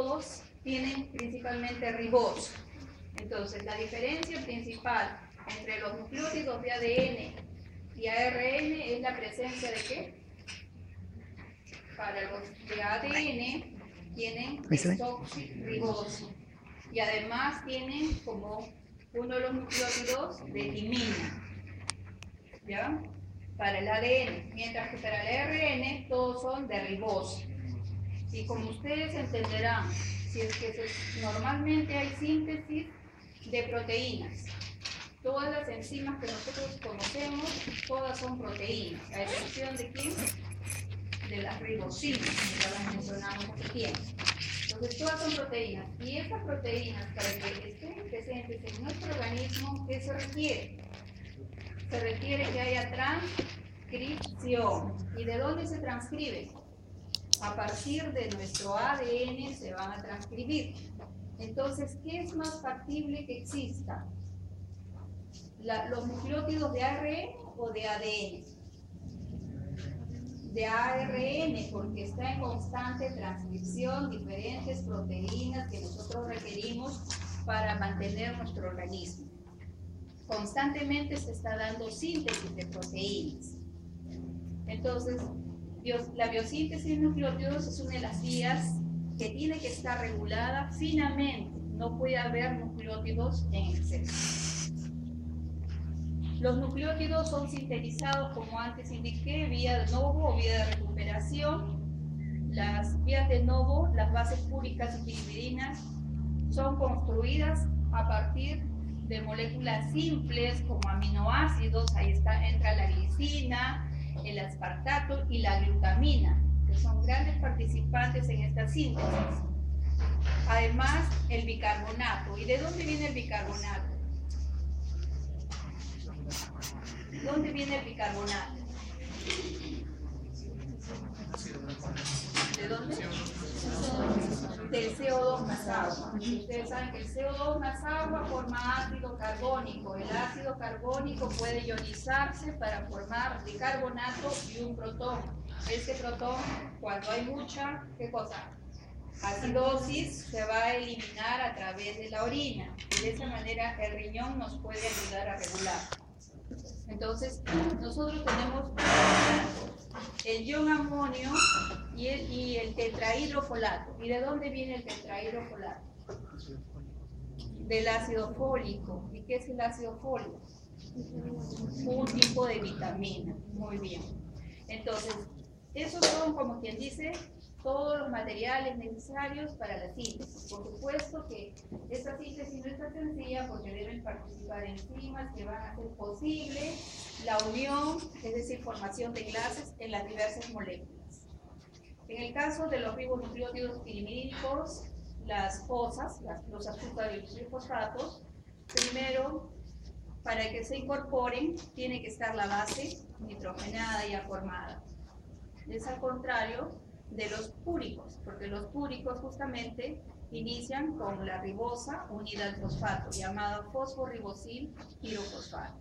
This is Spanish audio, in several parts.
todos tienen principalmente riboso. Entonces, la diferencia principal entre los nucleótidos de ADN y ARN es la presencia de ¿qué? Para los de ADN tienen desoxirriboso y además tienen como uno de los nucleótidos de timina, ¿ya? Para el ADN, mientras que para el ARN todos son de riboso. Y como ustedes entenderán, si es que normalmente hay síntesis de proteínas, todas las enzimas que nosotros conocemos, todas son proteínas, a excepción de ¿quién? De las ribosinas, que ya las mencionamos hace tiempo. Entonces todas son proteínas, y estas proteínas, para que estén presentes en nuestro organismo, ¿qué se requiere? Se requiere que haya transcripción. ¿Y de dónde se transcribe? A partir de nuestro ADN se van a transcribir. Entonces, ¿qué es más factible que exista? ¿Los nucleótidos de ARN o de ADN? De ARN, porque está en constante transcripción diferentes proteínas que nosotros requerimos para mantener nuestro organismo. Constantemente se está dando síntesis de proteínas. Entonces, la biosíntesis de nucleótidos es una de las vías que tiene que estar regulada finamente. No puede haber nucleótidos en exceso. Los nucleótidos son sintetizados, como antes indiqué, vía de novo o vía de recuperación. Las vías de novo, las bases púricas y pirimidina, son construidas a partir de moléculas simples como aminoácidos. Ahí entra la glicina, el aspartato y la glutamina, que son grandes participantes en esta síntesis. Además, el bicarbonato. ¿Y de dónde viene el bicarbonato? ¿Dónde viene el bicarbonato? ¿De dónde? Del CO2 más agua. Ustedes saben que el CO2 más agua forma ácido carbónico. El ácido carbónico puede ionizarse para formar bicarbonato y un protón. Este protón, cuando hay mucha, ¿qué cosa? Acidosis, se va a eliminar a través de la orina. Y de esa manera el riñón nos puede ayudar a regular. Entonces, nosotros tenemos el ion amonio y el tetrahidrofolato. ¿Y de dónde viene el tetrahidrofolato? Del ácido fólico. ¿Y qué es el ácido fólico? Un tipo de vitamina. Muy bien. Entonces, esos son, como quien dice, todos los materiales necesarios para la síntesis. Por supuesto que esta síntesis no es tan sencilla porque deben participar enzimas que van a hacer posible la unión, es decir, formación de enlaces en las diversas moléculas. En el caso de los ribonucleótidos pirimídicos, las fosas, los azúcares y los trifosfatos, primero, para que se incorporen, tiene que estar la base nitrogenada y formada. Es al contrario de los púricos, porque los púricos justamente inician con la ribosa unida al fosfato, llamada fosforibosil pirofosfato.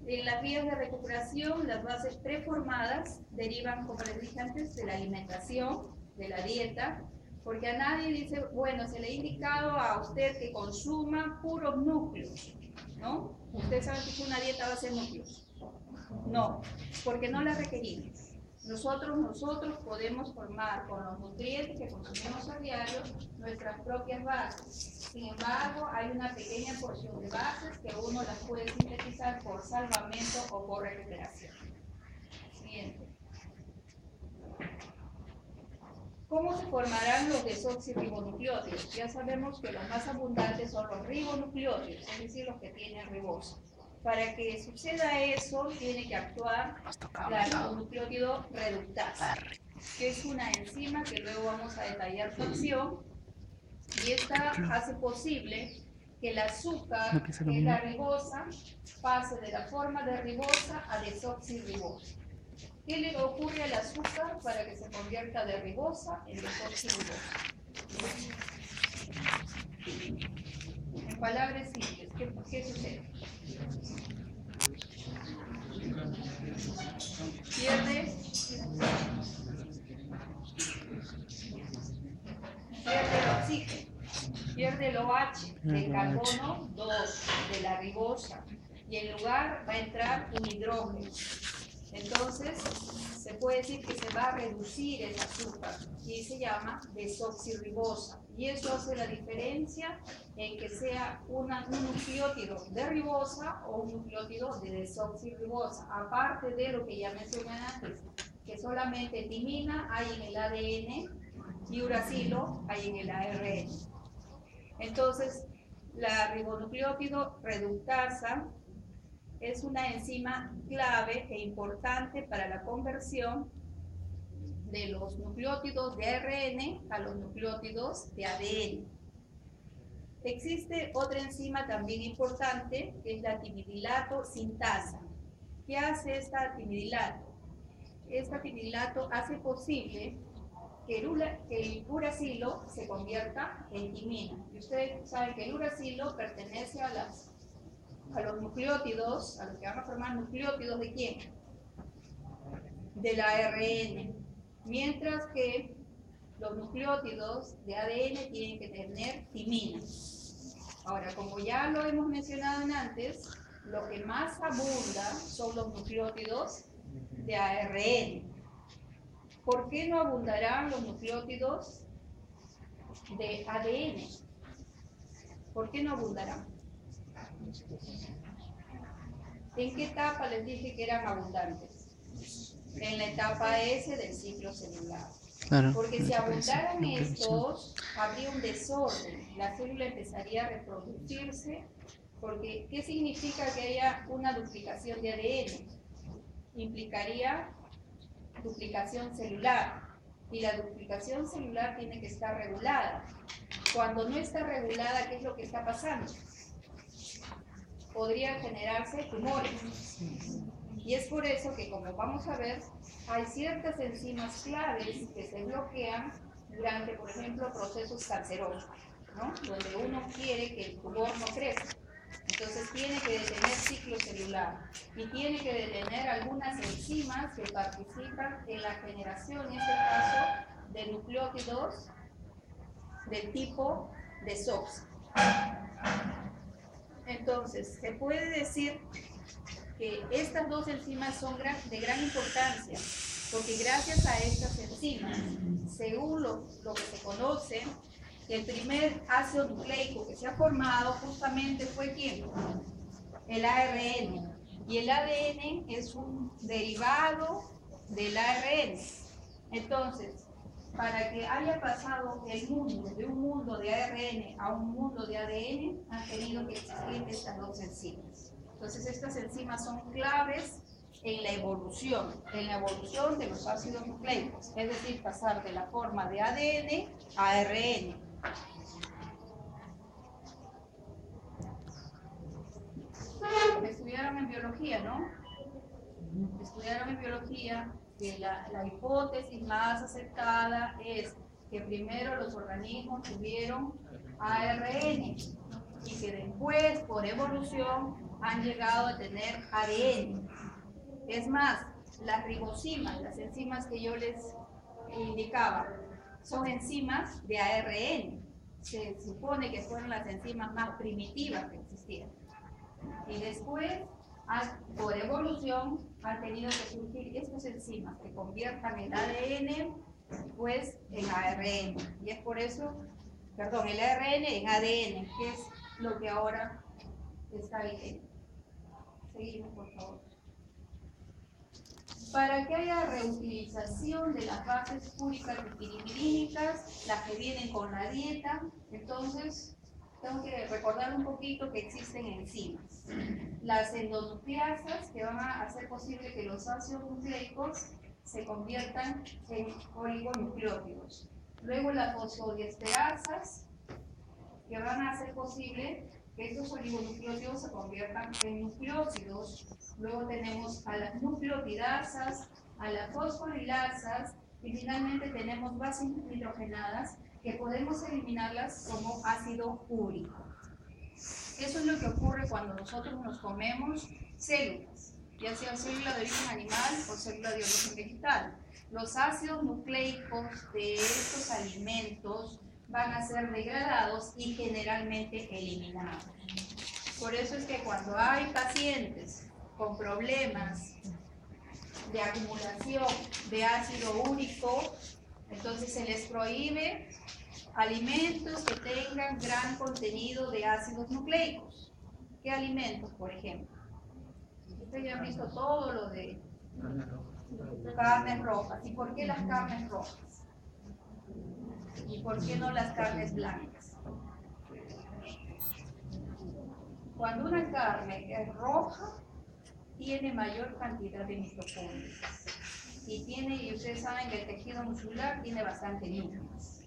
En las vías de recuperación, las bases preformadas derivan, como les dije antes, de la alimentación, de la dieta, porque a nadie dice, bueno, se le ha indicado a usted que consuma puros núcleos, ¿no? Usted sabe que una dieta a base de núcleos. No, porque no la requerimos. Nosotros podemos formar con los nutrientes que consumimos a diario nuestras propias bases. Sin embargo, hay una pequeña porción de bases que uno las puede sintetizar por salvamento o por recuperación. Siguiente. ¿Cómo se formarán los desoxirribonucleótidos? Ya sabemos que los más abundantes son los ribonucleótidos, es decir, los que tienen riboso. Para que suceda eso, tiene que actuar la ribonucleótido reductasa, que es una enzima que luego vamos a detallar su acción, y esta hace posible que el azúcar, que es la ribosa, pase de la forma de ribosa a desoxirribosa. ¿Qué le ocurre al azúcar para que se convierta de ribosa en desoxirribosa? En palabras simples, ¿qué sucede? Pierde oxígeno, pierde el OH, el carbono 2 de la ribosa, y en lugar va a entrar un hidrógeno. Entonces, se puede decir que se va a reducir el azúcar y se llama desoxirribosa. Y eso hace la diferencia en que sea un nucleótido de ribosa o un nucleótido de desoxirribosa. Aparte de lo que ya mencioné antes, que solamente timina hay en el ADN y uracilo hay en el ARN. Entonces, la ribonucleótido reductasa es una enzima clave e importante para la conversión de los nucleótidos de ARN a los nucleótidos de ADN. Existe otra enzima también importante, que es la timidilato sintasa. ¿Qué hace esta timidilato? Esta timidilato hace posible que el uracilo se convierta en timina. Y ustedes saben que el uracilo pertenece a los nucleótidos, a los que van a formar nucleótidos ¿de quién? Del ARN. Mientras que los nucleótidos de ADN tienen que tener timina. Ahora, como ya lo hemos mencionado antes, lo que más abunda son los nucleótidos de ARN. ¿Por qué no abundarán los nucleótidos de ADN? ¿Por qué no abundarán? ¿En qué etapa les dije que eran abundantes? En la etapa S del ciclo celular. Claro. Porque si abundaran estos, habría un desorden. La célula empezaría a reproducirse. Porque, ¿qué significa que haya una duplicación de ADN? Implicaría duplicación celular. Y la duplicación celular tiene que estar regulada. Cuando no está regulada, ¿qué es lo que está pasando? Podrían generarse tumores. Y es por eso que, como vamos a ver, hay ciertas enzimas claves que se bloquean durante, por ejemplo, procesos cancerosos, ¿no? Donde uno quiere que el tumor no crezca. Entonces tiene que detener ciclo celular y tiene que detener algunas enzimas que participan en la generación, en este caso, de nucleótidos del tipo desox. Entonces, se puede decir que estas dos enzimas son de gran importancia, porque gracias a estas enzimas, según lo que se conoce, el primer ácido nucleico que se ha formado justamente fue ¿quién? El ARN. Y el ADN es un derivado del ARN. Entonces, para que haya pasado el mundo de un mundo de ARN a un mundo de ADN, han tenido que existir estas dos enzimas. Entonces, estas enzimas son claves en la evolución de los ácidos nucleicos, es decir, pasar de la forma de ADN a ARN. Estudiaron en biología, ¿no? Estudiaron en biología que la hipótesis más aceptada es que primero los organismos tuvieron ARN y que después, por evolución, han llegado a tener ADN. Es más, las ribosimas, las enzimas que yo les indicaba, son enzimas de ARN. Se supone que fueron las enzimas más primitivas que existían. Y después, por evolución, han tenido que surgir estas enzimas que conviertan el ADN pues en ARN. Y es por eso, perdón, el ARN en ADN, que es lo que ahora está vigente. Seguimos, por favor. Para que haya reutilización de las bases únicas y pirimirínicas, las que vienen con la dieta, entonces tengo que recordar un poquito que existen enzimas. Las endonucleasas, que van a hacer posible que los ácidos nucleicos se conviertan en oligonucleótidos. Luego las fosfodiesterasas, que van a hacer posible que estos oligonucleótidos se conviertan en nucleósidos. Luego tenemos a las nucleotidasas, a las fosforilasas y finalmente tenemos bases hidrogenadas que podemos eliminarlas como ácido úrico. Eso es lo que ocurre cuando nosotros nos comemos células, ya sea célula de origen animal o célula de origen vegetal. Los ácidos nucleicos de estos alimentos van a ser degradados y generalmente eliminados. Por eso es que cuando hay pacientes con problemas de acumulación de ácido úrico, entonces se les prohíbe alimentos que tengan gran contenido de ácidos nucleicos. ¿Qué alimentos, por ejemplo? Ustedes ya han visto todo lo de carnes rojas. ¿Y por qué las carnes rojas? ¿Y por qué no las carnes blancas? Cuando una carne es roja, tiene mayor cantidad de mitocondrias. Y ustedes saben que el tejido muscular tiene bastante núcleos.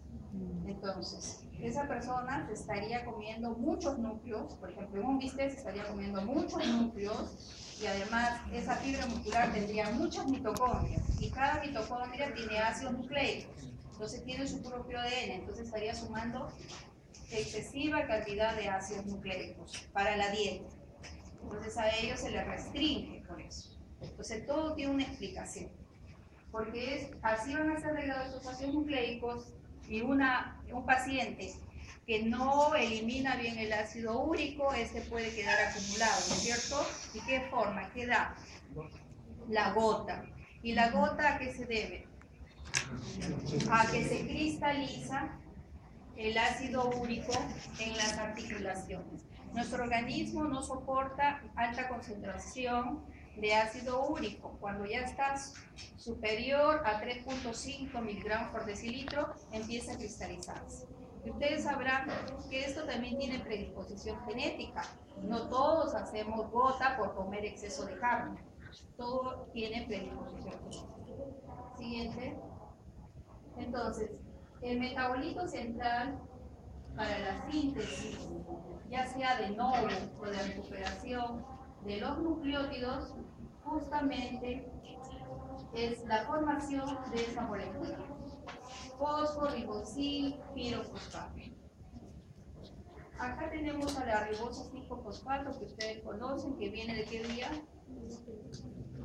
Entonces, esa persona se estaría comiendo muchos núcleos, por ejemplo, en un bistec se estaría comiendo muchos núcleos, y además esa fibra muscular tendría muchas mitocondrias, y cada mitocondria tiene ácidos nucleicos, entonces tiene su propio ADN, entonces estaría sumando excesiva cantidad de ácidos nucleicos para la dieta. Entonces a ellos se les restringe por eso. Entonces todo tiene una explicación, porque así van a ser degradados estos ácidos nucleicos, y un paciente que no elimina bien el ácido úrico, este puede quedar acumulado, ¿no es cierto? ¿Y qué forma? ¿Qué da? La gota. ¿Y la gota a qué se debe? A que se cristaliza el ácido úrico en las articulaciones. Nuestro organismo no soporta alta concentración de ácido úrico. Cuando ya está superior a 3.5 miligramos por decilitro, empieza a cristalizarse. Y ustedes sabrán que esto también tiene predisposición genética. No todos hacemos gota por comer exceso de carne. Todo tiene predisposición genética. Siguiente. Entonces, el metabolito central para la síntesis, ya sea de novo o de recuperación de los nucleótidos, justamente es la formación de esa molécula, fosforibosil pirofosfato. Acá tenemos a la ribosa 5-fosfato que ustedes conocen, que viene de qué vía?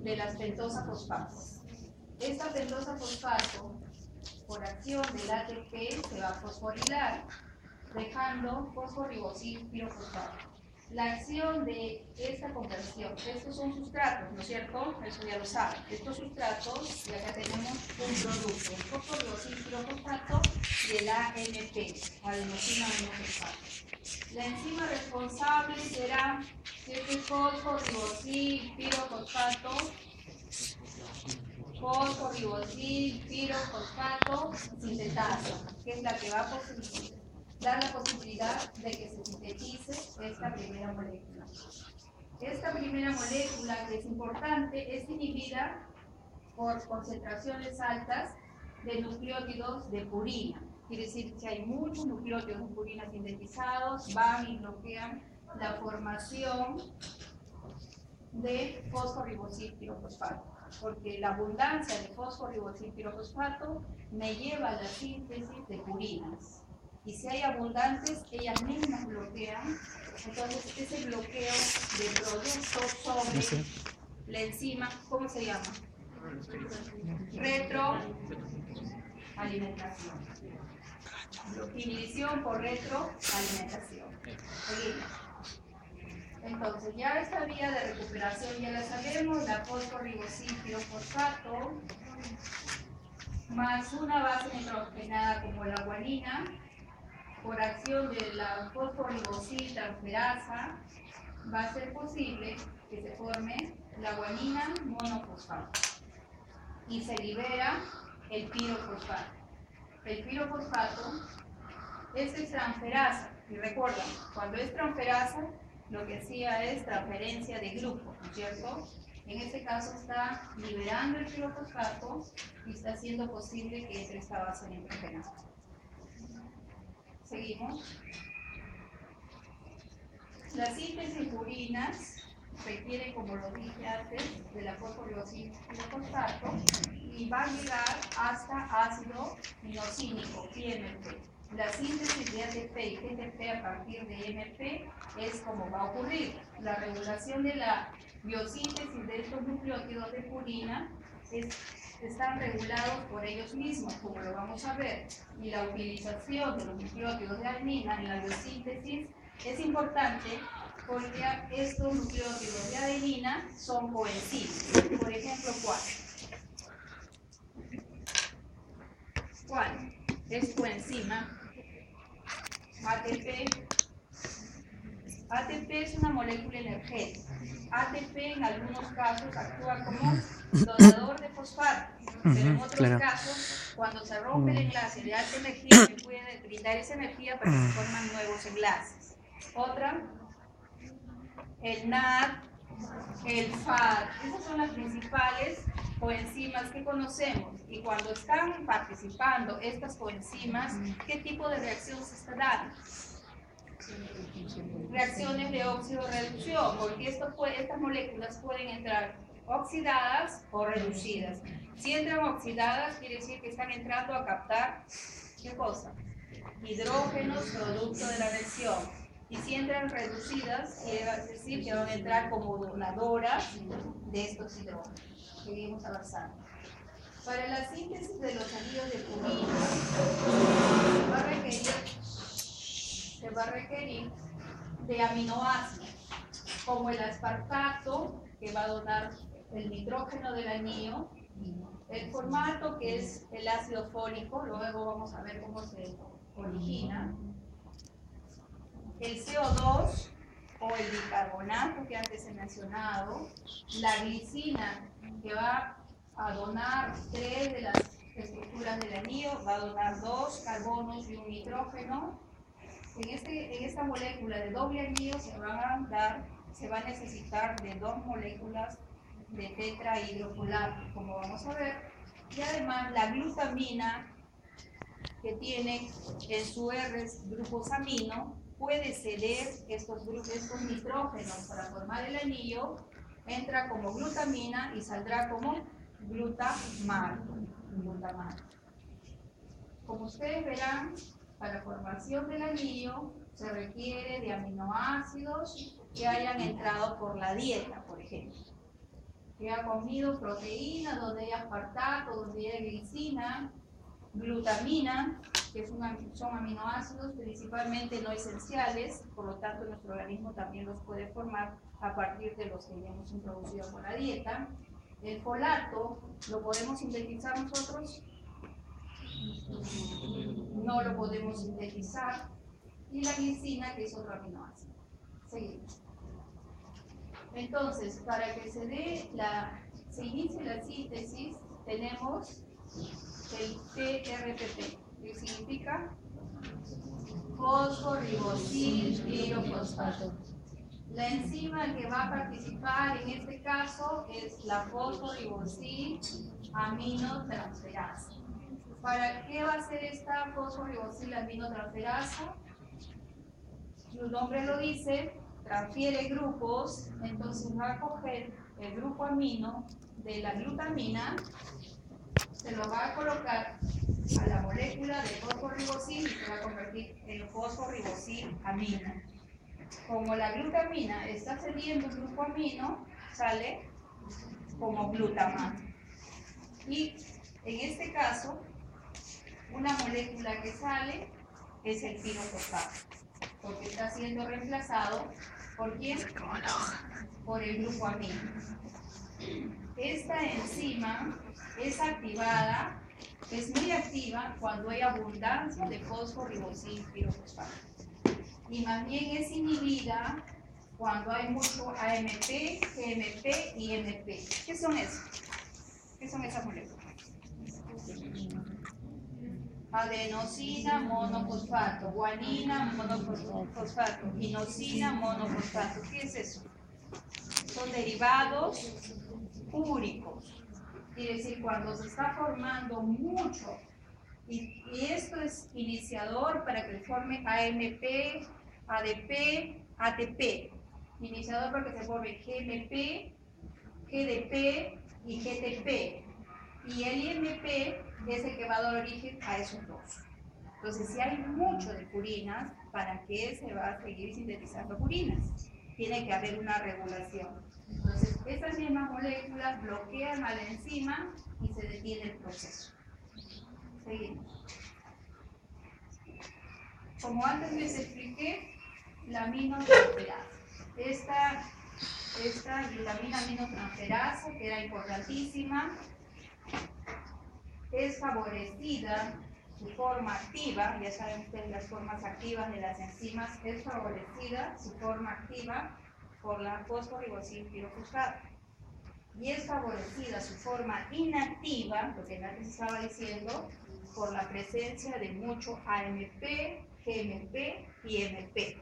De las pentosas fosfatos. Esta pentosa fosfato, por acción del ATP, se va a fosforilar, dejando fosforibosil pirofosfato. La acción de esta conversión, estos son sustratos, ¿no es cierto? Eso ya lo saben. Estos sustratos, y acá tenemos un producto, el fosforibosil pirofosfato y el AMP, adenosina monofosfato. La enzima responsable será este fosforibosil pirofosfato, sintetasa, que es la que va a dar la posibilidad de que se sintetice esta primera molécula. Esta primera molécula, que es importante, es inhibida por concentraciones altas de nucleótidos de purina. Quiere decir que si hay muchos nucleótidos de purina sintetizados, van y bloquean la formación de fosforibosil pirofosfato, porque la abundancia de fosforibosil pirofosfato me lleva a la síntesis de purinas. Y si hay abundantes, ellas mismas bloquean. Entonces, ese bloqueo de productos sobre la enzima, ¿cómo se llama? Retroalimentación. Inhibición por retroalimentación. Seguimos. Entonces, ya esta vía de recuperación ya la sabemos, la fosforibosil pirofosfato, más una base nitrogenada como la guanina, por acción de la fosforibosil transferasa, va a ser posible que se forme la guanina monofosfato y se libera el pirofosfato. El pirofosfato es transferasa, y recuerdan, cuando es transferasa, lo que hacía es transferencia de grupo, ¿no es cierto? En este caso está liberando el pirofosfato y está haciendo posible que entre esta base nitrogenada. Seguimos. La síntesis de purinas requiere, como lo dije antes, de la fosforibosil pirofosfato y va a llegar hasta ácido inosínico, IMP. La síntesis de ATP y GTP a partir de IMP es como va a ocurrir. La regulación de la biosíntesis de estos nucleótidos de purina es están regulados por ellos mismos, como lo vamos a ver, y la utilización de los nucleótidos de adenina en la biosíntesis es importante porque estos nucleótidos de adenina son coenzimas. Por ejemplo, ¿cuál? ¿Cuál es coenzima? ATP. ATP es una molécula energética. ATP en algunos casos actúa como donador de fosfato, pero en otros casos, cuando se rompe el enlace de alta energía, se puede brindar esa energía para que se forman nuevos enlaces. Otra, el NAD, el FAD, esas son las principales coenzimas que conocemos. Y cuando están participando estas coenzimas, ¿qué tipo de reacción se está dando? Reacciones de óxido-reducción, porque estas moléculas pueden entrar oxidadas o reducidas. Si entran oxidadas, quiere decir que están entrando a captar, ¿qué cosa? Hidrógenos producto de la reacción. Y si entran reducidas, quiere decir que van a entrar como donadoras de estos hidrógenos. Seguimos avanzando. Para la síntesis de los anillos de purina, se va a requerir de aminoácidos, como el aspartato, que va a donar el nitrógeno del anillo, el formato, que es el ácido fólico, luego vamos a ver cómo se origina, el CO2 o el bicarbonato que antes he mencionado, la glicina, que va a donar 3 de las estructuras del anillo, va a donar 2 carbonos y un nitrógeno. En esta molécula de doble anillo se va a necesitar de 2 moléculas de tetrahidrofolato, como vamos a ver, y además la glutamina, que tiene en su R grupos amino, puede ceder estos nitrógenos para formar el anillo, entra como glutamina y saldrá como glutamato. Como ustedes verán, para la formación del anillo se requiere de aminoácidos que hayan entrado por la dieta, por ejemplo. Que haya comido proteína, donde hay aspartato, donde hay glicina, glutamina, que son aminoácidos principalmente no esenciales, por lo tanto nuestro organismo también los puede formar a partir de los que ya hemos introducido por la dieta. El folato, ¿lo podemos sintetizar nosotros? No lo podemos sintetizar. Y la glicina, que es otro aminoácido. Seguimos. Entonces, para que se inicie la síntesis, tenemos el TRPP, que significa fosforibosil pirofosfato. La enzima que va a participar en este caso es la fosforibosil aminotransferasa. ¿Para qué va a ser esta fosforibosil aminotransferasa? Su nombre lo dice, transfiere grupos, entonces va a coger el grupo amino de la glutamina, se lo va a colocar a la molécula de fosforibosil y se va a convertir en fosforibosil amina. Como la glutamina está cediendo el grupo amino, sale como glutamato. Y en este caso, una molécula que sale es el pirofosfato, porque está siendo reemplazado ¿por quién? Por el grupo amino. Esta enzima es activada, es muy activa cuando hay abundancia de fosforibosil pirofosfato. Y más bien es inhibida cuando hay mucho AMP, GMP y MP. ¿Qué son esos? ¿Qué son esas moléculas? Adenosina monofosfato, guanina monofosfato, inosina monofosfato. ¿Qué es eso? Son derivados úricos. Quiere decir, cuando se está formando mucho, y esto es iniciador para que se forme AMP, ADP, ATP. Iniciador para que se forme GMP, GDP y GTP. Y el IMP es el que va a dar origen a esos dos. Entonces, si hay mucho de purinas, ¿para qué se va a seguir sintetizando purinas? tiene que haber una regulación. Entonces, estas mismas moléculas bloquean a la enzima y se detiene el proceso. Seguimos. Como antes les expliqué, la aminotransferasa. Esta glutamina aminotransferasa, que era importantísima, es favorecida, su forma activa, ya saben ustedes las formas activas de las enzimas, es favorecida su forma activa por la fosforibosilpirofosfato. Y es favorecida su forma inactiva, lo que antes estaba diciendo, por la presencia de mucho AMP, GMP y MP,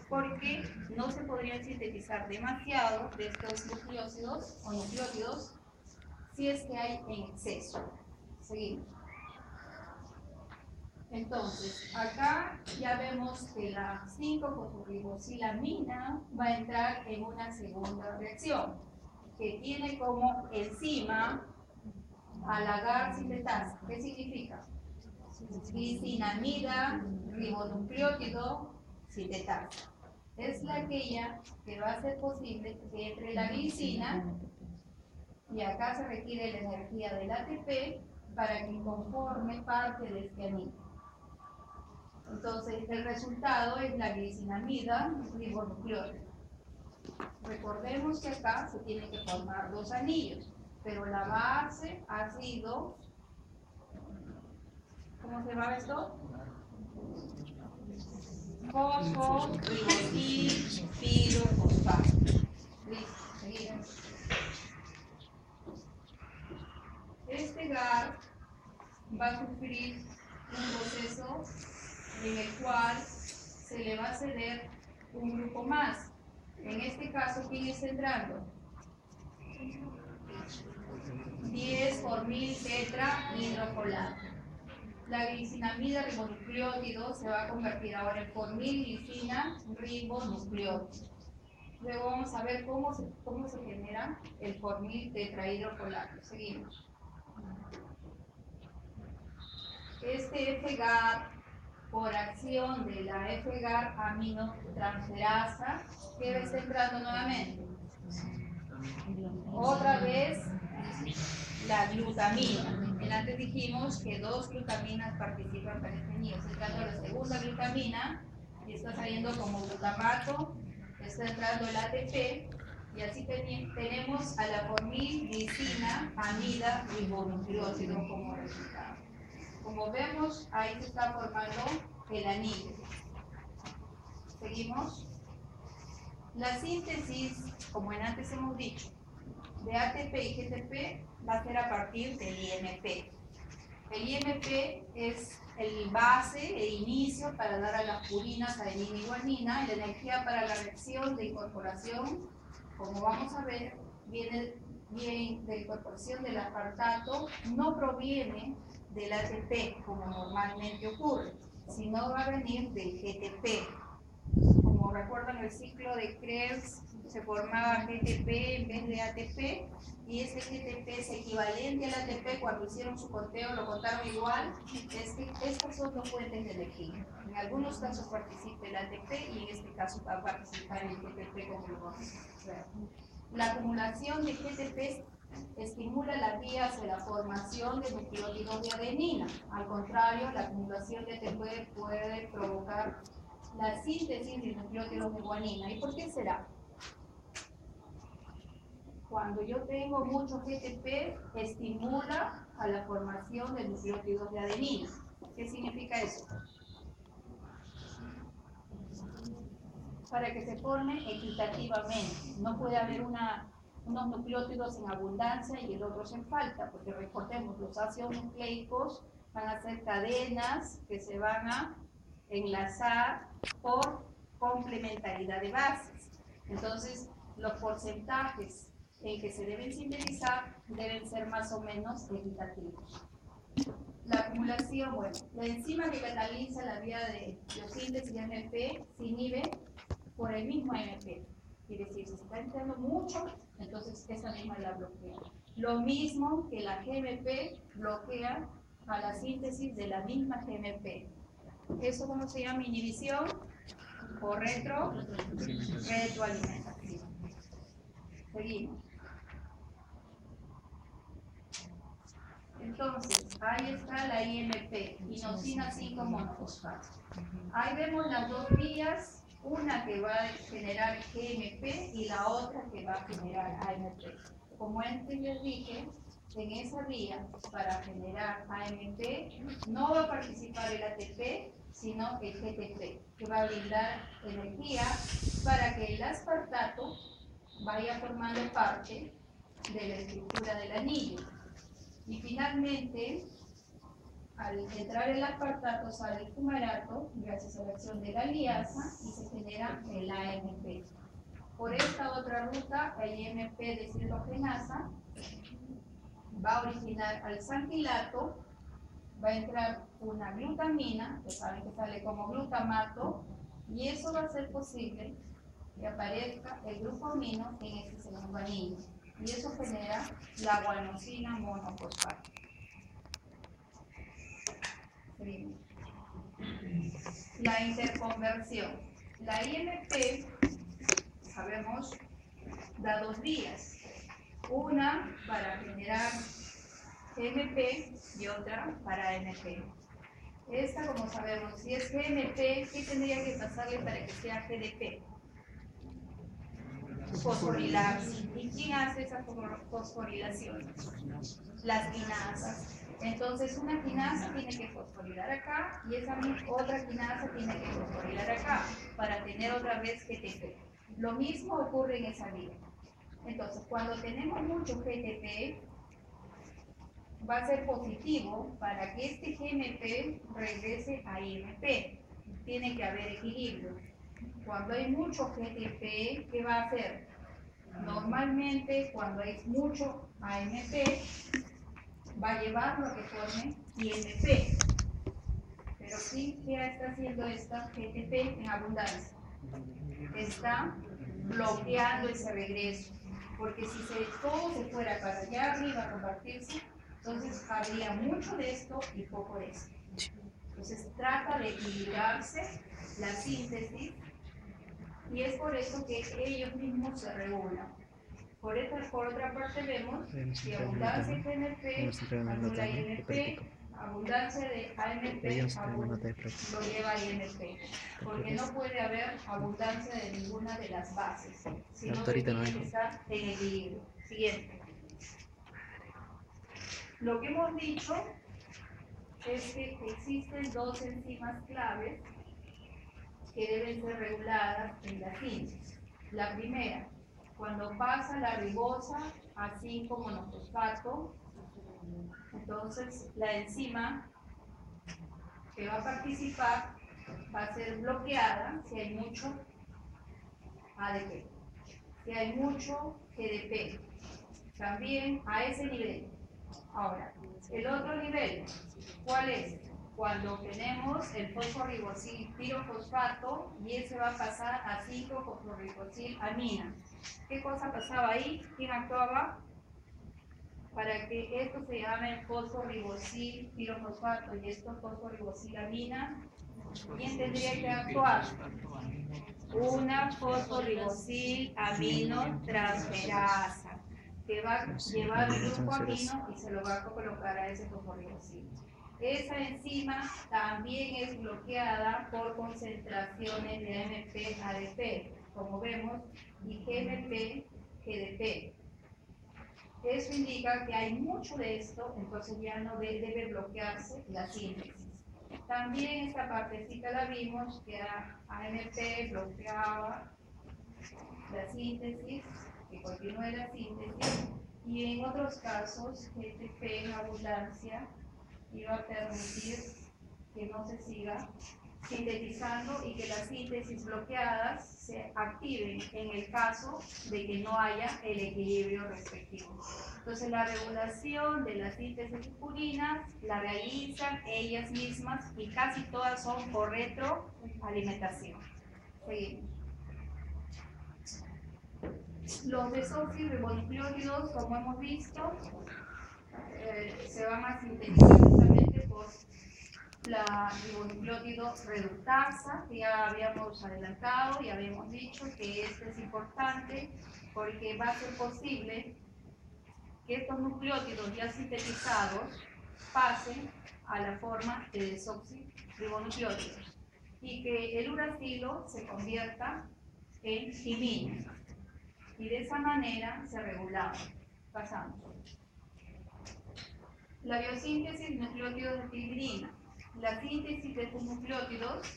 porque no se podrían sintetizar demasiado de estos nucleósidos o nucleótidos si es que hay en exceso. Seguimos. Entonces, acá ya vemos que la 5-fosforiboxilamina va a entrar en una segunda reacción, que tiene como enzima halagar sintetasa. ¿Qué significa? Glicinamida ribonucleótido sintetasa. Es aquella que va a hacer posible que entre la glicina, y acá se requiere la energía del ATP para que conforme parte de este anillo. Entonces, el resultado es la glicinamida ribonucleótido. Recordemos que acá se tienen que formar dos anillos, pero la base ha sido, ¿cómo se llama esto? Fosforibosilpirofosfato. Listo, seguimos. Este GAR va a sufrir un proceso en el cual se le va a ceder un grupo más. En este caso, ¿quién está entrando? 10-formil-tetrahidrocolato. La glicinamida ribonucleótido se va a convertir ahora en formilglicina ribonucleótido. Luego vamos a ver cómo se genera el formil-tetrahidrocolato. Seguimos. Este FGAR, por acción de la FGAR aminotransferasa, ¿qué está entrando nuevamente? Otra vez la glutamina. Antes dijimos que dos glutaminas participan para este anillo. Está entrando la segunda glutamina y está saliendo como glutamato, está entrando el ATP y así tenemos a la formilglicina amida ribonucleótido como resultado. Como vemos, ahí se está formando el anillo. Seguimos. La síntesis, como antes hemos dicho, de ATP y GTP va a ser a partir del IMP. El IMP es el base e inicio para dar a las purinas adenina y guanina, y la energía para la reacción de incorporación, como vamos a ver, viene de la incorporación del aspartato, no proviene del ATP como normalmente ocurre, sino va a venir del GTP. Como recuerdan, el ciclo de Krebs se formaba GTP en vez de ATP, y ese GTP es equivalente al ATP. Cuando hicieron su conteo lo contaron igual. Es que estas son dos fuentes de energía. En algunos casos participa el ATP y en este caso va a participar el GTP, como lo vamos a ver. La acumulación de GTP estimula la vía hacia la formación de nucleótidos de adenina. Al contrario, la acumulación de ATP puede provocar la síntesis de nucleótidos de guanina. ¿Y por qué será? Cuando yo tengo mucho GTP, estimula a la formación de nucleótidos de adenina. ¿Qué significa eso? Para que se forme equitativamente. No puede haber unos nucleótidos en abundancia y el otro en falta, porque recordemos, los ácidos nucleicos van a ser cadenas que se van a enlazar por complementariedad de bases. Entonces, los porcentajes en que se deben sintetizar deben ser más o menos equitativos. La acumulación, bueno, la enzima que cataliza la vía de biosíntesis de AMP se inhibe por el mismo AMP. Quiere decir, si se está entrando mucho, entonces esa misma la bloquea. Lo mismo que la GMP bloquea a la síntesis de la misma GMP. ¿Eso cómo se llama? Inhibición o retroalimentación. Seguimos. Entonces, ahí está la IMP, inosina 5-monofosfato. Ahí vemos las dos vías, una que va a generar GMP y la otra que va a generar AMP. Como antes les dije, en esa vía, para generar AMP, no va a participar el ATP, sino el GTP, que va a brindar energía para que el aspartato vaya formando parte de la estructura del anillo. Y finalmente, al entrar el aspartato sale el fumarato gracias a la acción de la liasa y se genera el AMP. Por esta otra ruta, el IMP deshidrogenasa va a originar alsantilato, va a entrar una glutamina, que saben que sale como glutamato, y eso va a hacer posible que aparezca el grupo amino en este segundo anillo. Y eso genera la guanosina monofosfato. La interconversión. La IMP, sabemos, da dos vías. Una para generar GMP y otra para AMP. Esta, como sabemos, si es GMP, ¿qué tendría que pasarle para que sea GDP? Fosforilarse. ¿Y quién hace esa fosforilación? Las quinasas. Entonces, una quinasa tiene que fosforilar acá y esa otra quinasa tiene que fosforilar acá para tener otra vez GTP. Lo mismo ocurre en esa vía. Entonces, cuando tenemos mucho GTP, va a ser positivo para que este GMP regrese a IMP. Tiene que haber equilibrio. Cuando hay mucho GTP, ¿qué va a hacer? Normalmente, cuando hay mucho AMP, va a llevarlo a que forme IMP. Pero sí, ¿qué está haciendo esta GTP en abundancia? Está bloqueando ese regreso. Porque si todo se fuera para allá arriba a convertirse, entonces habría mucho de esto y poco de esto. Entonces trata de equilibrarse la síntesis y es por eso que ellos mismos se regulan. Por otra parte vemos que abundancia de GNP anula INP, abundancia de AMP lo lleva a INP, porque no puede haber abundancia de ninguna de las bases, sino que tiene que estar en equilibrio. Siguiente. Lo que hemos dicho es que existen dos enzimas claves que deben ser reguladas en la síntesis. La primera, cuando pasa la ribosa a 5-monofosfato, entonces la enzima que va a participar va a ser bloqueada si hay mucho ADP, si hay mucho GDP, también a ese nivel. Ahora, el otro nivel, ¿cuál es? Cuando tenemos el fosforibosil pirofosfato y ese va a pasar a 5-fosforibosil-amina. ¿Qué cosa pasaba ahí? ¿Quién actuaba? Para que esto se llame fosforibosil pirofosfato y esto fosforibosil-amina, ¿quién tendría que actuar? Una fosforibosil-amino transferasa que va a llevar el grupo amino y se lo va a colocar a ese fosforibosil. Esa enzima también es bloqueada por concentraciones de AMP-ADP, como vemos, y GMP-GDP. Eso indica que hay mucho de esto, entonces ya no debe bloquearse la síntesis. También esta partecita la vimos que AMP bloqueaba la síntesis, que continúe la síntesis, y en otros casos GTP en abundancia iba a permitir que no se siga sintetizando y que las síntesis bloqueadas se activen en el caso de que no haya el equilibrio respectivo. Entonces la regulación de las síntesis purinas la realizan ellas mismas y casi todas son por retroalimentación. Seguimos. Los desoxirribonucleótidos, como hemos visto, se van a sintetizar justamente por la ribonucleótido reductasa, que ya habíamos adelantado y habíamos dicho que esto es importante porque va a ser posible que estos nucleótidos ya sintetizados pasen a la forma de desoxirribonucleótidos y que el uracilo se convierta en timina. Y de esa manera se regulaba. Pasamos. La biosíntesis de nucleótidos de timidina. La síntesis de estos nucleótidos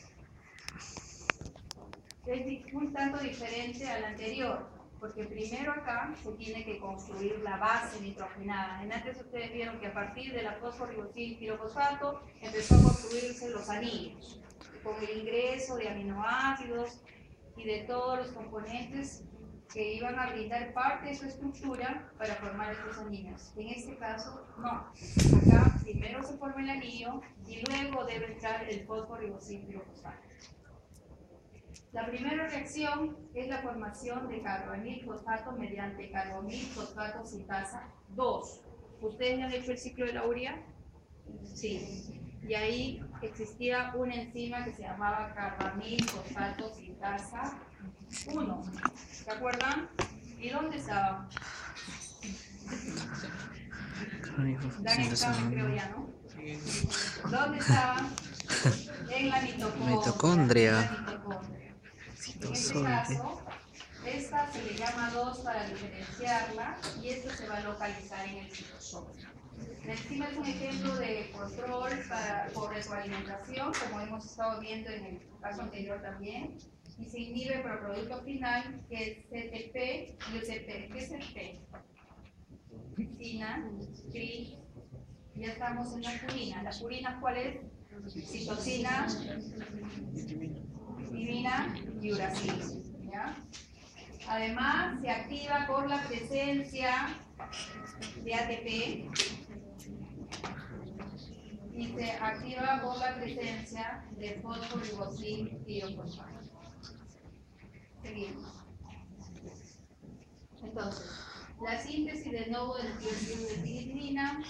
es un tanto diferente a la anterior, porque primero acá se tiene que construir la base nitrogenada. Antes ustedes vieron que a partir de la fosforibosilpirofosfato empezó a construirse los anillos, con el ingreso de aminoácidos y de todos los componentes que iban a brindar parte de su estructura para formar estos anillos. En este caso, no. Acá primero se forma el anillo y luego debe entrar el fosforibosilpirofosfato. La primera reacción es la formación de carbamilfosfato mediante carbamilfosfato sintasa 2. ¿Ustedes ya han hecho el ciclo de la urea? Sí. Y ahí existía una enzima que se llamaba carbamilfosfato sintasa 1. ¿Se acuerdan? ¿Y dónde estaba? Dan examen, creo ya, ¿no? ¿Dónde estaba? En la mitocondria. En este caso, esta se le llama 2 para diferenciarla y esto se va a localizar en el citosol. La enzima es un ejemplo de control por retroalimentación, como hemos estado viendo en el caso anterior también, y se inhibe por el producto final que es CTP y UTP. ¿Qué es el P? Citosina, tri, ya estamos en la purina. ¿La purina cuál es? Citosina, timina y uracilo. ¿Ya? Además, se activa por la presencia de ATP y se activa por la presencia de fosforibosilpirofosfato. Seguimos. Entonces, la síntesis de nuevo del nucleótido de timidina.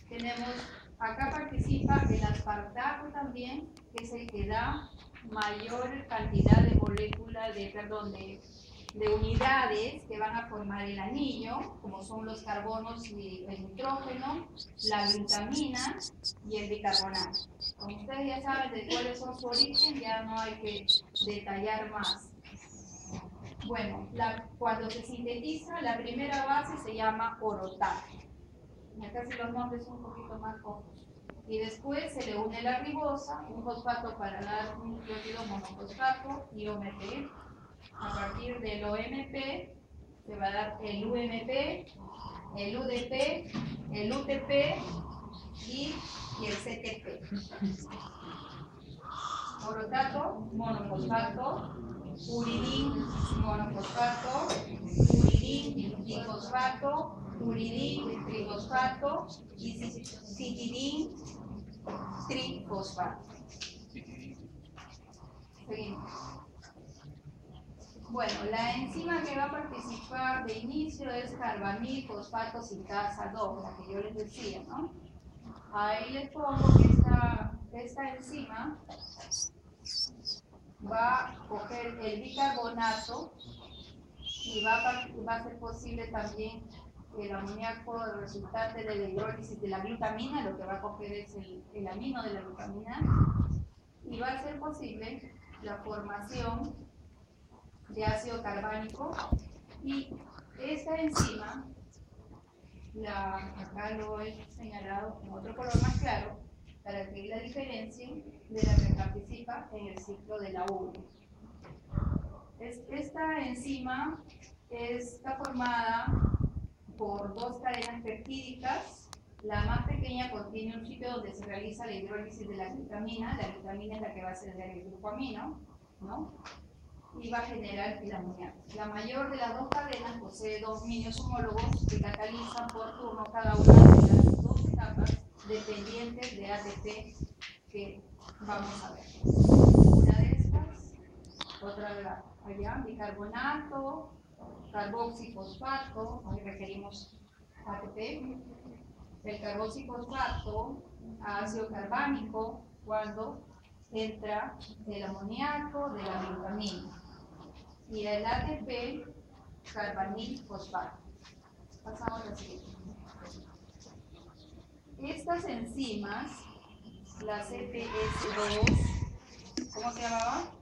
Tenemos, acá participa el aspartato también, que es el que da mayor cantidad de moléculas, de unidades que van a formar el anillo, como son los carbonos y el nitrógeno, la glutamina y el bicarbonato. Como ustedes ya saben de cuáles son su origen, ya no hay que detallar más. Bueno, cuando se sintetiza, la primera base se llama orotato. Acá sí los nombres son un poquito más cortos. Y después se le une la ribosa, un fosfato para dar un nucleótido monofosfato y OMP. A partir del OMP se va a dar el UMP, el UDP, el UTP y el CTP. Orotato, monofosfato, uridín, monofosfato, uridín, difosfato, uridín, trifosfato y citidín, trifosfato. Seguimos. Bueno, la enzima que va a participar de inicio es carbamilfosfato sintasa 2, la que yo les decía, ¿no? Ahí les pongo que esta enzima va a coger el bicarbonato y va a ser posible también el amoníaco resultante de la hidrólisis de la glutamina, lo que va a coger es el amino de la glutamina, y va a ser posible la formación de ácido carbánico. Y esta enzima, acá lo he señalado con otro color más claro, para que la diferencien de la que participa en el ciclo de la urea. Esta enzima está formada por dos cadenas peptídicas. La más pequeña contiene un sitio donde se realiza la hidrólisis de la glutamina. La glutamina es la que va a ser el grupo amino, ¿no? Y va a generar el amoníaco. La mayor de las dos cadenas posee dos minios homólogos que catalizan por turno cada una de las dos etapas dependientes de ATP que vamos a ver. Una de estas, otra de allá, bicarbonato, carboxifosfato, ahí requerimos ATP, el carboxifosfato, ácido carbánico, cuando entra el amoníaco de la glutamina y el ATP carbamil fosfato. Pasamos a la siguiente. Estas enzimas, las CPS2, ¿cómo se llamaban?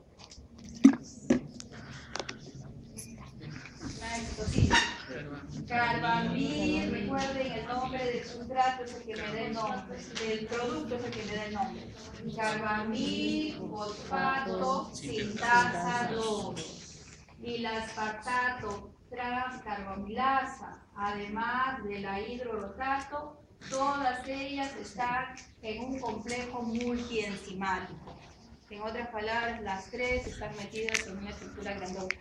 Carbamil, recuerden el nombre del sustrato es el que me da el nombre, del producto es el que me da el nombre. Carbamil, fosfato, sintasa 2 y la aspartato transcarbamilasa, además de la hidrorotato, todas ellas están en un complejo multienzimático. En otras palabras, las tres están metidas en una estructura grandota.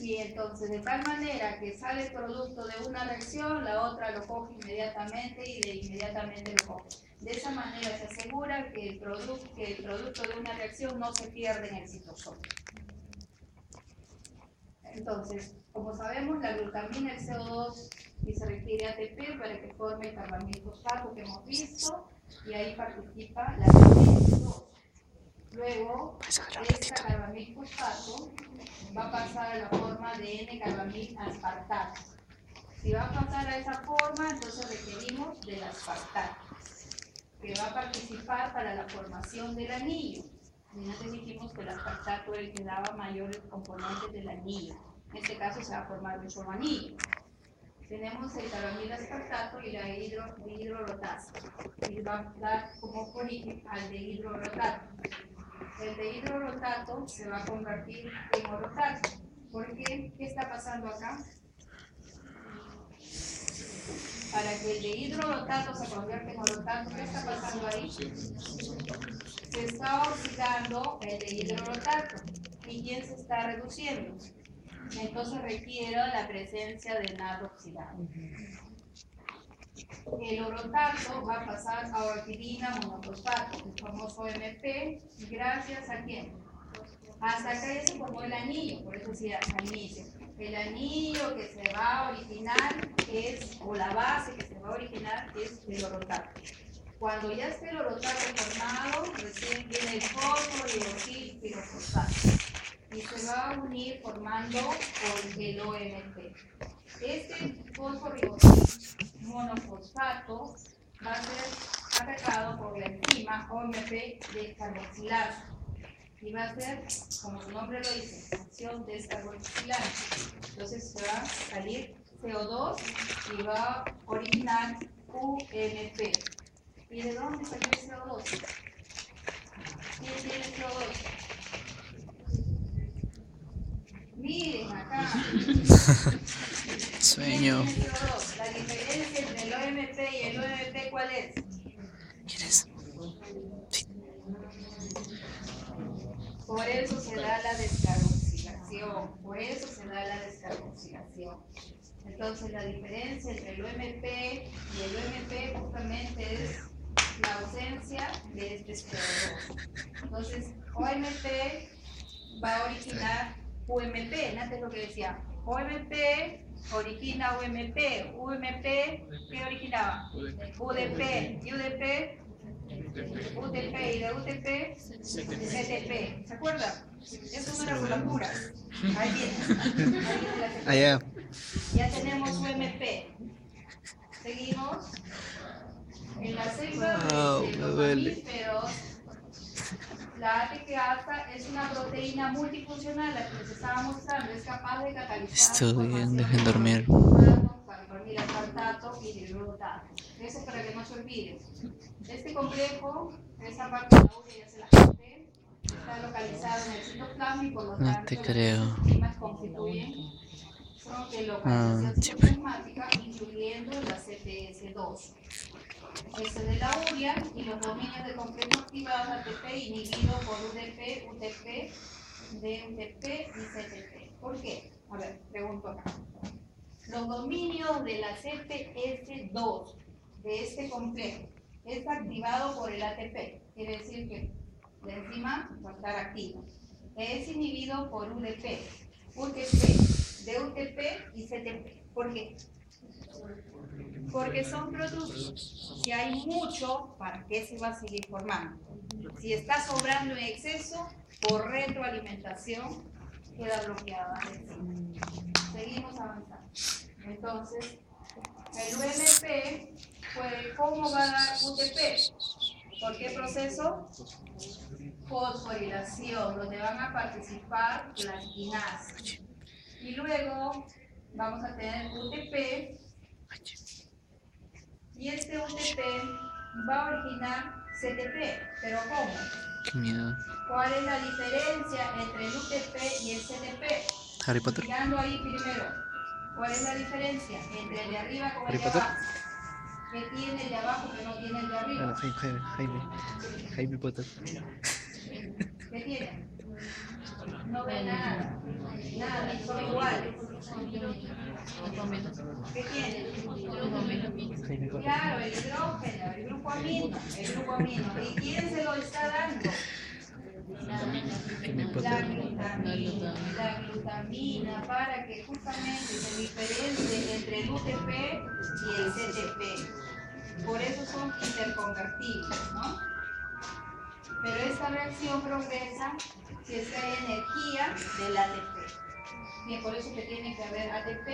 Y entonces, de tal manera que sale el producto de una reacción, la otra lo coge inmediatamente y de inmediatamente lo coge. De esa manera se asegura que el producto de una reacción no se pierde en el citosol. Entonces, como sabemos, la glutamina, el CO2, y se requiere ATP para que forme el carbamil fosfato que hemos visto, y ahí participa la CPS2. Luego, esta carbamil fosfato va a pasar a la forma de N-carbamil aspartato. Si va a pasar a esa forma, entonces requerimos del aspartato, que va a participar para la formación del anillo. Y antes dijimos que el aspartato era el que daba mayores componentes del anillo. En este caso se va a formar un solo anillo. Tenemos el carbamil aspartato y la dihidrorotasa. Y va a dar como origen al dehidrorotato. El dehidrorotato se va a convertir en orotato. ¿Por qué? ¿Qué está pasando acá? Para que el dehidrorotato se convierta en orotato, ¿qué está pasando ahí? Se está oxidando el dehidrorotato. ¿Y quién se está reduciendo? Entonces requiere la presencia de nato oxidado. El orotato va a pasar a orquidina monofosfato, el famoso MP, gracias a quién. Hasta acá ya se formó el anillo, por eso decía al inicio. El anillo que se va a originar es, o la base que se va a originar es el orotato. Cuando ya esté el orotato formado, recién viene el fosforilosil pirofosfato y se va a unir formando el OMP. Este fosforilosil monofosfato va a ser atacado por la enzima OMP de carboxilasa y va a ser, como su nombre lo dice, acción descarboxilante. Entonces se va a salir CO2 y va a originar UMP. ¿Y de dónde salió el CO2? ¿Quién tiene CO2? Miren acá. Sueño. La diferencia entre el OMP y el OMP, ¿cuál es? ¿Quieres? Sí. Por eso se da la descarboxilación. Por eso se da la descarboxilación. Entonces la diferencia entre el OMP y el OMP justamente es la ausencia de este CO2. Entonces OMP va a originar UMP, antes lo que decía, OMP origina UMP, UMP, ¿qué originaba? UDP, y UDP, UTP, y de UTP, CTP, ¿se acuerdan? Eso no era por las puras. Ahí viene la CTP. Allá. Ya tenemos UMP. Seguimos. En la célula de los mamíferos, la ATPasa es una proteína multifuncional, la que les estaba mostrando, es capaz de catalizar. Estudien, dejen dormir. Carbamil aspartato y dihidrotato. Eso para que no se olviden. Este complejo, esa parte de la urea ya se la conté, está localizado en el citoplasma y por lo tanto No te creo. las enzimas constituyen son de localización citoplasmática, incluyendo la CPS2. Ese de la urea y los dominios de complejo activado ATP inhibido por UDP, UTP, DUTP y CTP. ¿Por qué? A ver, pregunto acá. Los dominios de la CPS2 de este complejo es activado por el ATP, quiere decir que la enzima va a estar activa. Es inhibido por UDP, UTP, DUTP y CTP. ¿Por qué? Porque son productos. Si hay mucho, ¿para qué se va a seguir formando? Si está sobrando en exceso, por retroalimentación, queda bloqueada. Seguimos avanzando. Entonces, el UMP, ¿cómo va a dar UTP? ¿Por qué proceso? Fosforilación, donde van a participar las quinasas. Y luego vamos a tener UTP, y este UTP va a originar CTP. ¿Pero cómo? Qué miedo. ¿Cuál es la diferencia entre el UTP y el CTP? Harry Potter. Mirando ahí primero, ¿cuál es la diferencia entre el de arriba con el Harry de Potter. abajo? ¿Qué tiene el de abajo que no tiene el de arriba? Jaime Potter. ¿Qué tiene? No ve nada, nada, son iguales. ¿Qué tiene? Jaime Potter. Claro, el hidrógeno, el grupo amino. ¿Y quién se lo está dando? Jaime Potter. La glutamina, para que justamente se diferencie entre el UTP y el CTP. Por eso son interconvertibles, ¿no? Pero esta reacción progresa si es que hay energía del ATP. Bien, por eso que tiene que haber ATP,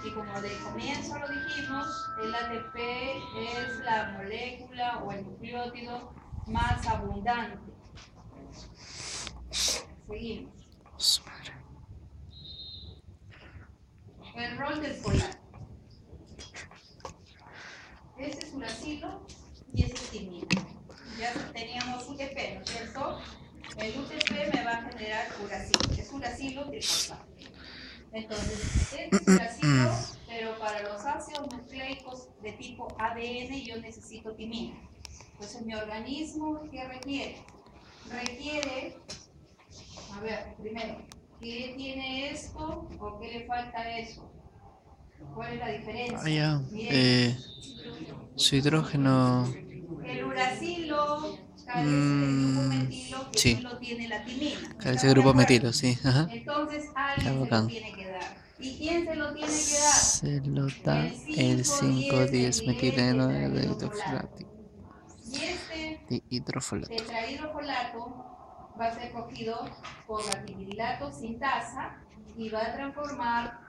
y como de comienzo lo dijimos, el ATP es la molécula o el nucleótido más abundante. Seguimos. Su madre. El rol del folato. Este es uracilo y este es timina. Ya teníamos UTP, ¿no es cierto? El UTP me va a generar uracilo. Es uracilo trifosfato. Entonces, este es uracilo, pero para los ácidos nucleicos de tipo ADN yo necesito timina. Entonces, mi organismo, ¿qué requiere? Requiere, a ver, primero, ¿qué tiene esto o qué le falta a eso? ¿Cuál es la diferencia? Ah, ya. Miren, Su hidrógeno. el uracilo carece del grupo metilo, que Sí. solo tiene la timina. Carece de grupo metilo, sí. Ajá. Entonces alguien se lo Bacán. tiene que dar. ¿Y quién se lo tiene que dar? Se lo da el 5,10 metileno de hidrofolato. Y este De hidrofolato. tetrahidrofolato va a ser cogido por la timidilato sintasa y va a transformar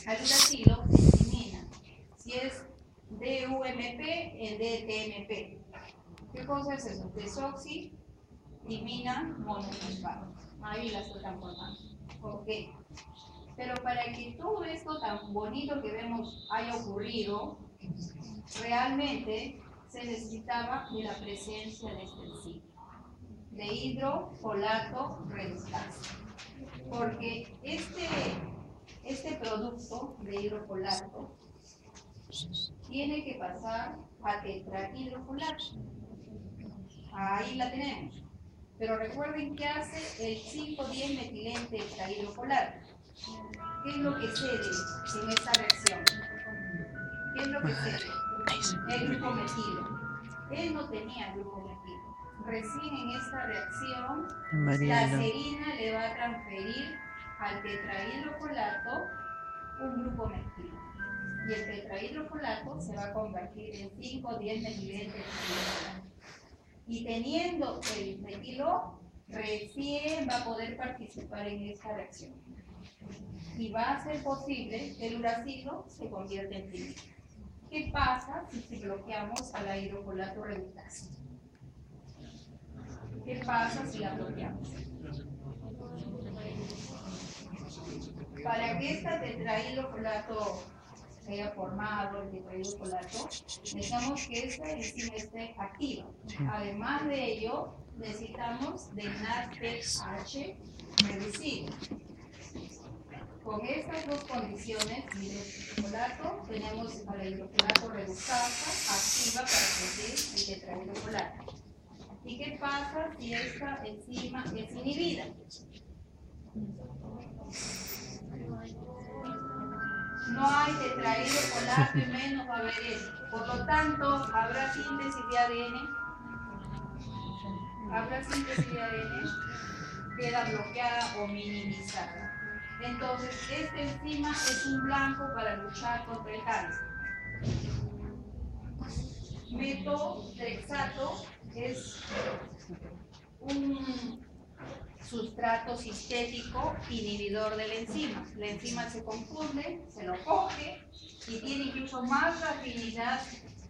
al uracilo en timina. Si es DUMP en DTMP. ¿Qué cosa es eso? Desoxi, timina, monofosfato. Ahí la estoy transformando. ¿Por qué? Pero para que todo esto tan bonito que vemos haya ocurrido, realmente se necesitaba de la presencia de este enzima, de hidrofolato redustase. Porque este producto de hidrofolato tiene que pasar a tetrahidrofolato. Ahí la tenemos. Pero recuerden que hace el 5,10 metilente tetrahidrofolato. ¿Qué es lo que cede en esta reacción? ¿Qué es lo que cede? El grupo metilo. Él no tenía grupo metilo. Recién en esta reacción, la serina le va a transferir al tetrahidrofolato un grupo metilo. Y el tetrahidrofolato se va a convertir en 5,10 metilente tetrahidrofolato. Y teniendo el metilo, recién va a poder participar en esta reacción. Y va a ser posible que el uracilo se convierta en timina. ¿Qué pasa si bloqueamos a la hidrofolato redutase? ¿Qué pasa si la bloqueamos? Para que esta tetrahidrofolato se haya formado, el tetrahidrofolato, necesitamos que esta enzima esté activa. Además de ello, necesitamos de NADPH reducido. Con estas dos condiciones, hidrofolato, tenemos a la hidrofolato redutasa activa para producir el tetrahidrofolato. ¿Y qué pasa si esta enzima es inhibida? No hay tetrahidrofolato y menos va a haber esto. Por lo tanto, ¿habrá síntesis de ADN? ¿Habrá síntesis de ADN? Queda bloqueada o minimizada. Entonces, esta enzima es un blanco para luchar contra el cáncer. metotrexato es un sustrato sintético inhibidor de la enzima. La enzima se confunde, se lo coge y tiene incluso más afinidad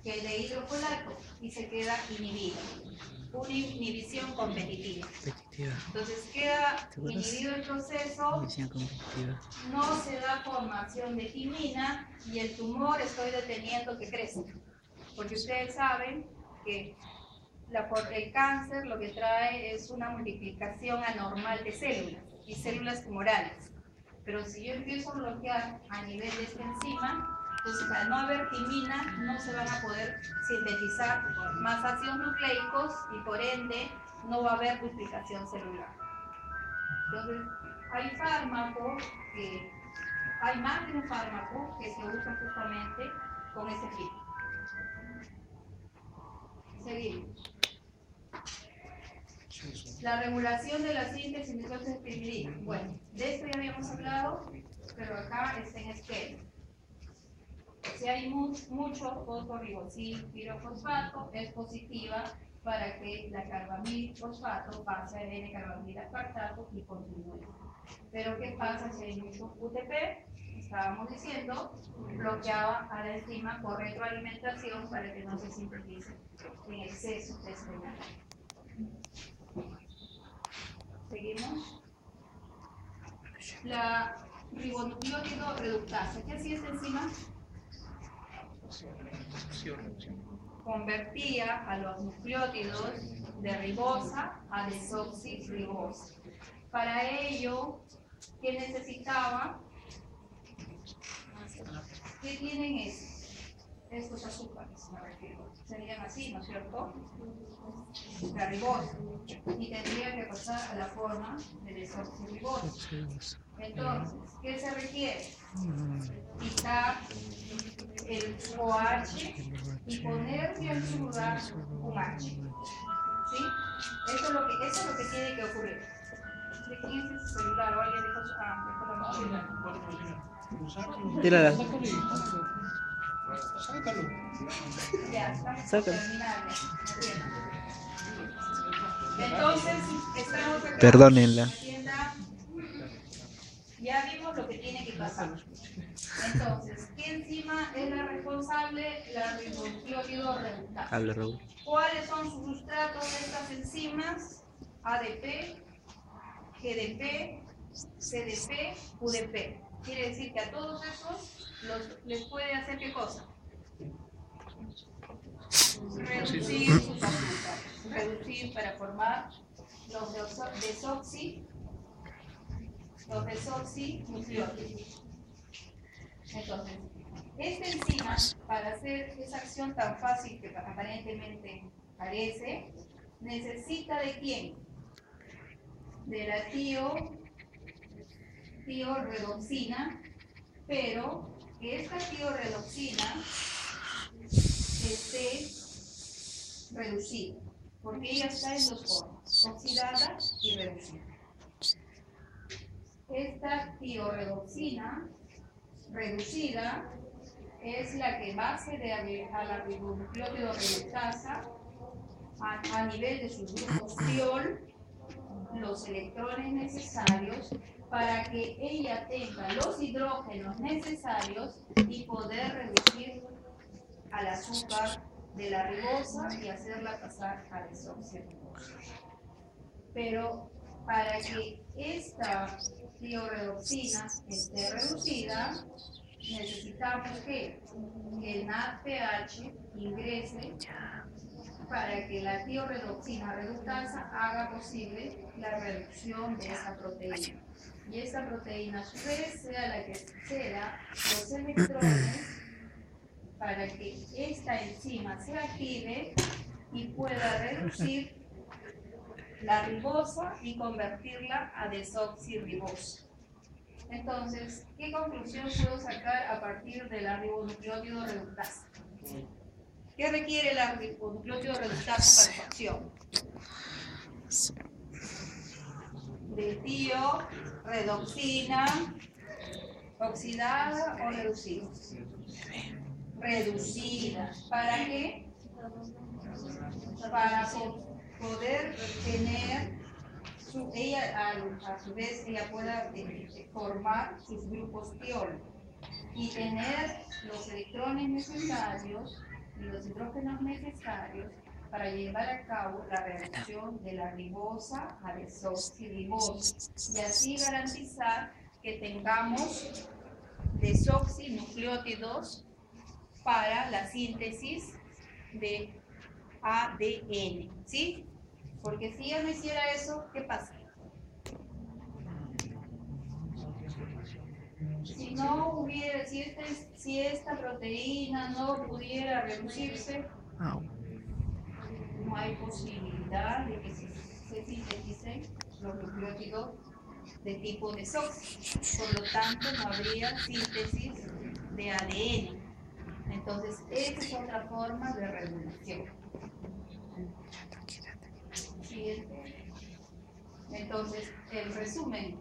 que el de hidrofolato y se queda inhibido. Una inhibición competitiva. Entonces queda inhibido el proceso, no se da formación de timina y el tumor estoy deteniendo que crezca. Porque ustedes saben que el cáncer lo que trae es una multiplicación anormal de células y células tumorales. Pero si yo empiezo a bloquear a nivel de esta enzima, entonces al no haber timina no se van a poder sintetizar más ácidos nucleicos y por ende no va a haber duplicación celular. Entonces hay fármacos hay más de un fármaco que se usa justamente con ese fin. Seguimos. La regulación de la síntesis mitocondrial pirimidia. Bueno, de esto ya habíamos hablado, pero acá está en esquema. Si hay mucho fosforibosil pirofosfato, es positiva para que la carbamil fosfato pase a N-carbamil aspartato y continúe. Pero ¿qué pasa si hay mucho UTP? Estábamos diciendo, bloqueaba a la enzima por retroalimentación para que no se sintetice en exceso de este metal. Seguimos. La ribonucleótido reductasa. ¿Qué hacía esta enzima? Convertía a los nucleótidos de ribosa a desoxirribosa. Para ello, ¿qué necesitaba? ¿Qué tienen estos azúcares? Me refiero. Serían así, ¿no es cierto? La ribosa. Y tendría que pasar a la forma de desoxirribosa. Entonces, ¿qué se requiere? Quitar el OH y ponerle en su lugar un H. ¿Sí? Eso es lo que tiene que ocurrir. ¿De quién es ese celular? ¿O alguien dejó la mochila? Tírala. Sácalo. Ya, estamos terminando. Entonces, estamos acá. Perdónenla. Ya vimos lo que tiene que pasar. Entonces, ¿qué enzima es la responsable? La ribonucleótido reductasa. Habla, Raúl. ¿Cuáles son sus sustratos de estas enzimas? ADP, GDP, CDP, UDP. Quiere decir que a todos esos les puede hacer ¿qué cosa? Reducir sus azúcares. Reducir para formar los desoxinucleótidos. Entonces, esta enzima, para hacer esa acción tan fácil que aparentemente parece, necesita ¿de quién? De la tioredoxina, pero que esta tioredoxina esté reducida, porque ella está en dos formas, oxidada y reducida. Esta tioredoxina reducida es la que va a ceder a la ribonucleótido reductasa a nivel de sus grupos tiol los electrones necesarios para que ella tenga los hidrógenos necesarios y poder reducir al azúcar de la ribosa y hacerla pasar a desoxirribosa. Pero para que esta tioredoxina esté reducida, necesitamos que el NADPH ingrese para que la tioredoxina reductasa haga posible la reducción de esa proteína. Y esa proteína a su vez sea la que ceda los electrones para que esta enzima se active y pueda reducir la ribosa y convertirla a desoxirribosa. Entonces, ¿qué conclusión puedo sacar a partir de la ribonucleótido reductasa? ¿Qué requiere la ribonucleótido reductasa para su acción? De tioredoxina oxidada o reducida. Reducida. ¿Para qué? para poder tener ella a su vez ella pueda formar sus grupos tiol y tener los electrones necesarios y los hidrógenos necesarios para llevar a cabo la reacción de la ribosa a desoxirribosa y así garantizar que tengamos desoxinucleótidos para la síntesis de ADN, ¿sí? Porque si ella no hiciera eso, ¿qué pasa? Si no hubiera, si esta proteína no pudiera reducirse, no hay posibilidad de que se sinteticen los nucleótidos de tipo desoxi. Por lo tanto, no habría síntesis de ADN. Entonces, esa es otra forma de regulación. Siguiente. Entonces, el resumen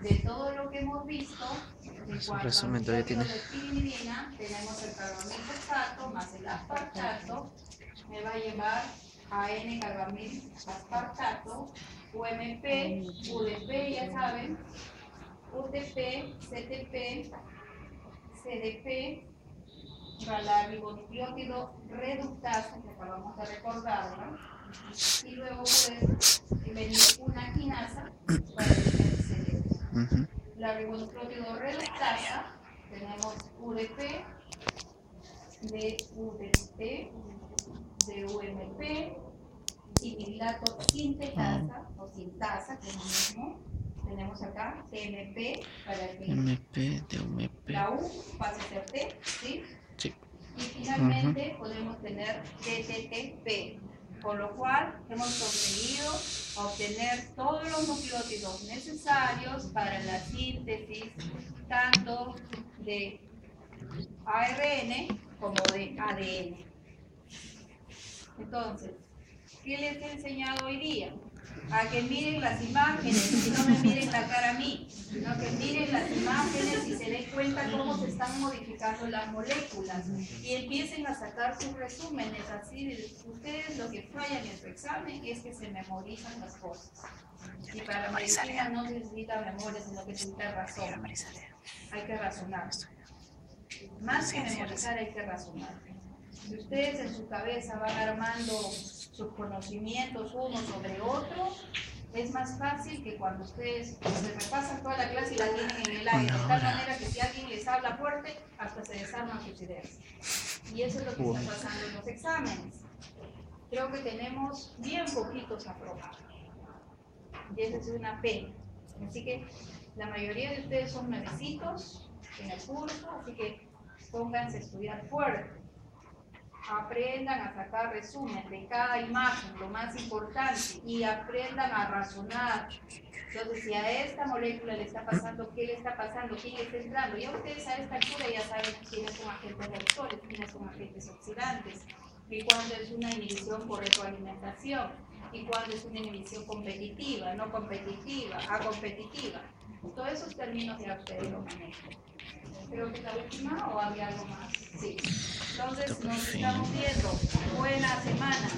de todo lo que hemos visto, en cuanto resumen, a todavía tiene. de pirimidina, tenemos el carbamilfosfato más el aspartato, me va a llevar a N-carbamilfosfato, UMP, UDP, ya saben, UTP, CTP, CDP, la ribonucleótido reductasa, que acabamos de recordarlo, y luego puede venir una quinasa para el CDP. La ribonucleótido reductasa, tenemos UDP, de UDP, de UMP, y pirilato sintetasa o sintasa, que es lo mismo. Tenemos acá TMP para que MP de UMP. la U pase a ser T, ¿sí? Sí. Y finalmente podemos tener TTTP, con lo cual hemos conseguido obtener todos los nucleótidos necesarios para la síntesis tanto de ARN como de ADN. Entonces, ¿qué les he enseñado hoy día? A que miren las imágenes y no me miren la cara a mí, sino que miren las imágenes y se den cuenta cómo se están modificando las moléculas y empiecen a sacar sus resúmenes. Así, ustedes lo que fallan en su examen es que se memorizan las cosas. Y para la medicina no se necesita memoria, sino que se necesita razón. Hay que razonar. Más que memorizar, hay que razonar. Si ustedes en su cabeza van armando sus conocimientos uno sobre otro, es más fácil que cuando ustedes se repasan toda la clase y la tienen en el aire, de tal manera que si alguien les habla fuerte, hasta se desarman sus ideas. Y eso es lo que está pasando en los exámenes. Creo que tenemos bien poquitos aprobados. Y esa es una pena. Así que la mayoría de ustedes son nuevecitos en el curso, así que pónganse a estudiar fuerte. Aprendan a sacar resumen de cada imagen, lo más importante, y aprendan a razonar. Entonces, si a esta molécula le está pasando, ¿qué le está pasando? ¿Quién está entrando? Ya ustedes a esta altura ya saben quiénes son agentes reactores, quiénes son agentes oxidantes, y cuándo es una inhibición por retroalimentación, y cuándo es una inhibición competitiva, no competitiva, competitiva. Todos esos términos ya ustedes lo manejan. Creo que la última, o había algo más. Sí. Entonces, nos estamos viendo. Buena semana.